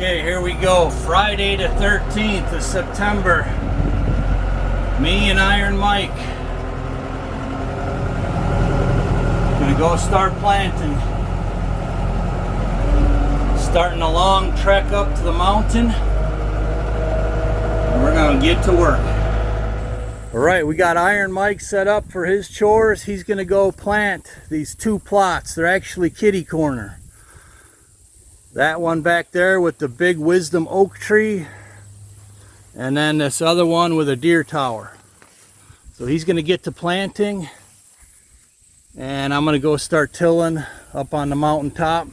Okay, here we go. Friday the 13th of September. Me and Iron Mike. Gonna go start planting. Starting a long trek up to the mountain. And we're gonna get to work. Alright, we got Iron Mike set up for his chores. He's gonna go plant these two plots. They're actually kitty corner. That one back there with the big wisdom oak tree, and then this other one with a deer tower. So he's going to get to planting, and I'm going to go start tilling up on the mountain top,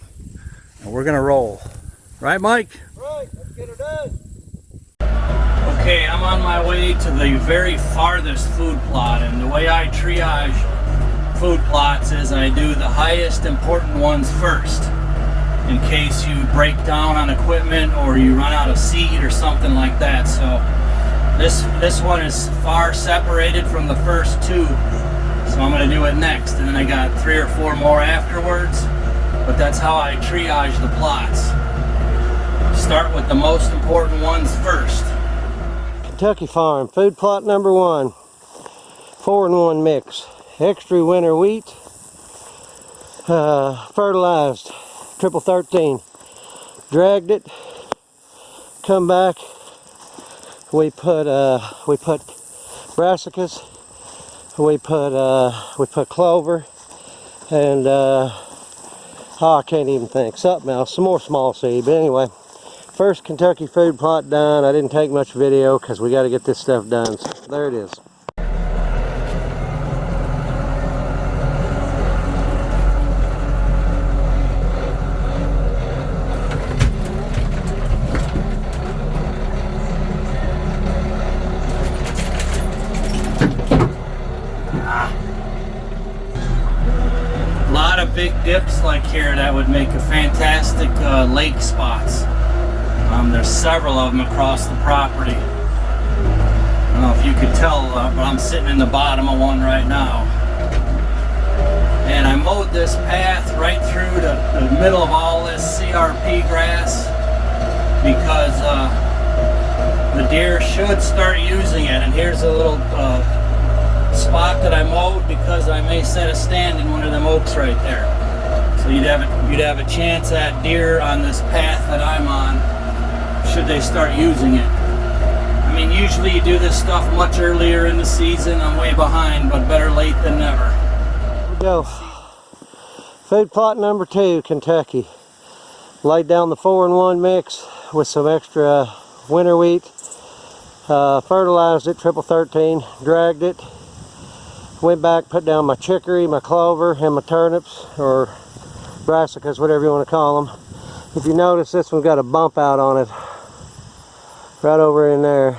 and we're going to roll. Right, Mike? Right, let's get her done. Okay, I'm on my way to the very farthest food plot, and the way I triage food plots is I do the highest important ones first, in case you break down on equipment or you run out of seed or something like that. So this one is far separated from the first two, so I'm going to do it next, and then I got 3 or 4 more afterwards. But that's how I triage the plots. Start with the most important ones first. Kentucky Farm, food plot number 1, 4-in-1 mix, extra winter wheat, fertilized, triple 13. Dragged it, come back, we put brassicas, we put clover, and I can't even think, something else, some more small seed. But anyway, first Kentucky food plot done. I didn't take much video because we got to get this stuff done. So there it is. Big dips like here that would make a fantastic lake spots. There's several of them across the property. I don't know if you could tell, but I'm sitting in the bottom of one right now. And I mowed this path right through the middle of all this CRP grass because the deer should start using it. And here's a little spot that I mowed because I may set a stand in one of them oaks right there. So you'd have a chance at deer on this path that I'm on should they start using it. I mean, usually you do this stuff much earlier in the season. I'm way behind, but better late than never. Here we go. Food plot number 2, Kentucky. Laid down the 4-in-1 mix with some extra winter wheat. Fertilized it, triple 13. Dragged it. Went back, put down my chicory, my clover, and my turnips, or brassicas, whatever you want to call them. If you notice, this one's got a bump out on it, right over in there,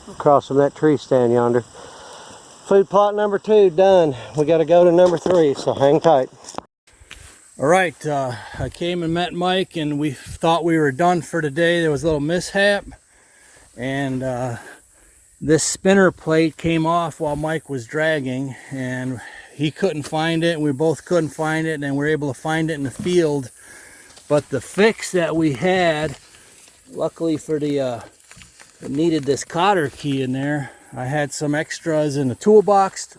across from that tree stand yonder. Food plot number 2 done. We got to go to number 3, so hang tight. All right, I came and met Mike, and we thought we were done for today. There was a little mishap, and this spinner plate came off while Mike was dragging, and he couldn't find it, and we both couldn't find it, and we were able to find it in the field. But the fix that we had, luckily for it needed this cotter key in there. I had some extras in the toolbox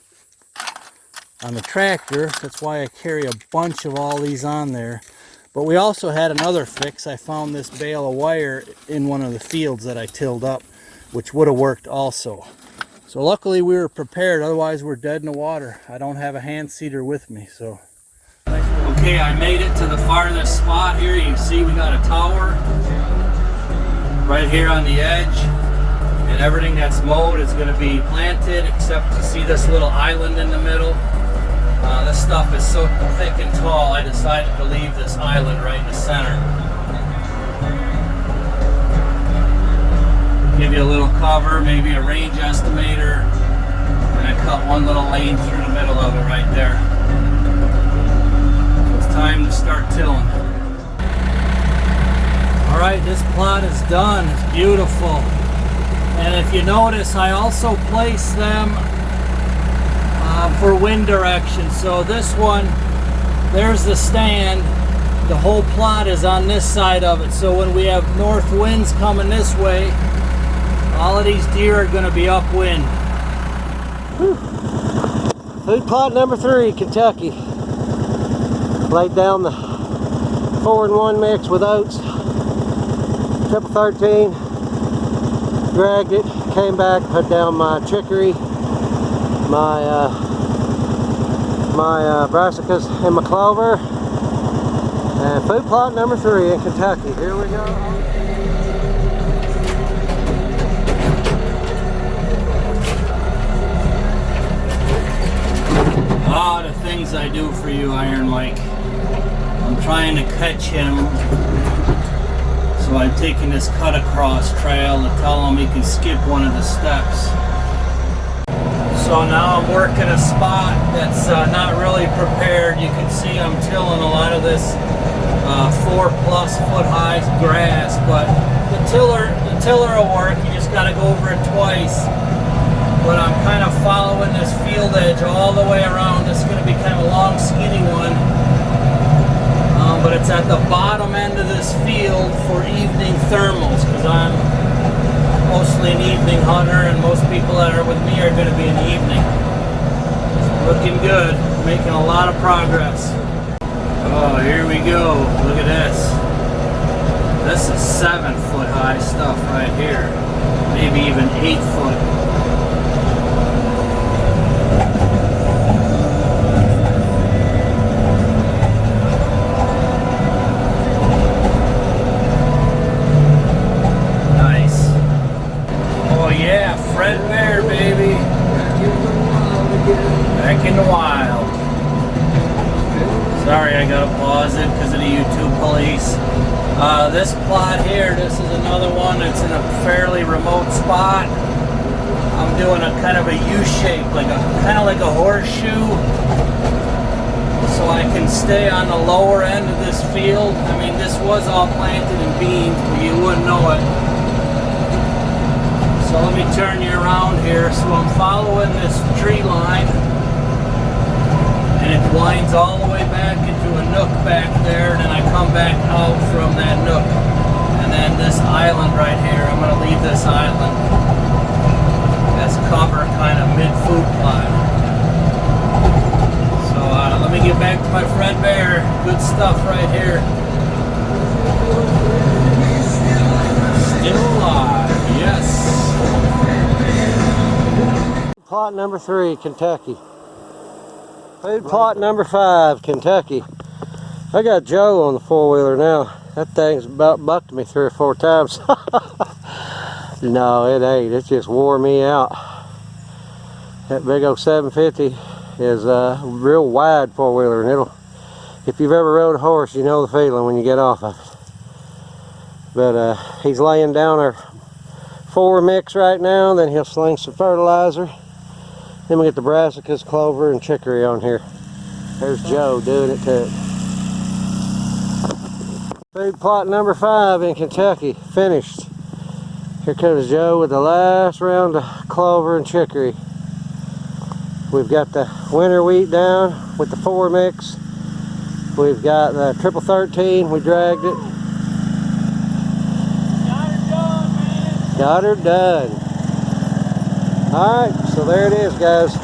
on the tractor. That's why I carry a bunch of all these on there. But we also had another fix. I found this bale of wire in one of the fields that I tilled up, which would have worked also. So luckily we were prepared, otherwise we're dead in the water. I don't have a hand seeder with me, so. Okay, I made it to the farthest spot here. You can see we got a tower right here on the edge, and everything that's mowed is going to be planted, except to see this little island in the middle. This stuff is so thick and tall, I decided to leave this island right in the center. Give you a little cover, maybe a range estimator, and I cut one little lane through the middle of it right there. So it's time to start tilling. Alright, this plot is done. It's beautiful. And if you notice, I also placed them for wind direction. So this one, there's the stand, the whole plot is on this side of it. So when we have north winds coming this way, all of these deer are going to be upwind. Food plot number 3, Kentucky. Laid down the 4-in-1 mix with oats, triple 13, dragged it, came back, put down my chicory, my brassicas, and my clover. And food plot number 3 in Kentucky. Here we go. Ah, the things I do for you, Iron Mike. I'm trying to catch him, so I'm taking this cut across trail to tell him he can skip one of the steps. So now I'm working a spot that's not really prepared. You can see I'm tilling a lot of this 4+ foot high grass, but the tiller will work. You just got to go over it twice. But I'm kind of following this field edge all the way around. This is going to be kind of a long, skinny one. But it's at the bottom end of this field for evening thermals, because I'm mostly an evening hunter, and most people that are with me are going to be in the evening. Looking good. Making a lot of progress. Oh, here we go. Look at this. This is 7 foot high stuff right here. Maybe even 8 foot. Back in the wild. Sorry, I gotta pause it because of the YouTube police. This plot here, this is another one that's in a fairly remote spot. I'm doing a kind of a U-shape, kind of like a horseshoe, so I can stay on the lower end of this field. I mean, this was all planted in beans, but you wouldn't know it. So let me turn you around here. So I'm following this tree line, and it winds all the way back into a nook back there, and then I come back out from that nook. And then this island right here, I'm going to leave this island as cover, kind of mid-food plot. So let me get back to my friend Bear. Good stuff right here. Still alive, yes. Plot number 3, Kentucky. Food plot number 5, Kentucky. I got Joe on the 4-wheeler now. That thing's about bucked me 3 or 4 times. No, it ain't. It just wore me out. That big old 750 is a real wide 4-wheeler, and it'll, if you've ever rode a horse, you know the feeling when you get off of it. But he's laying down our 4 mix right now. Then he'll sling some fertilizer. Then we get the brassicas, clover, and chicory on here. There's Joe doing it too. Food plot number 5 in Kentucky, finished. Here comes Joe with the last round of clover and chicory. We've got the winter wheat down with the 4 mix. We've got the triple 13, we dragged it. Got her done, man. Got her done. Alright, so there it is, guys.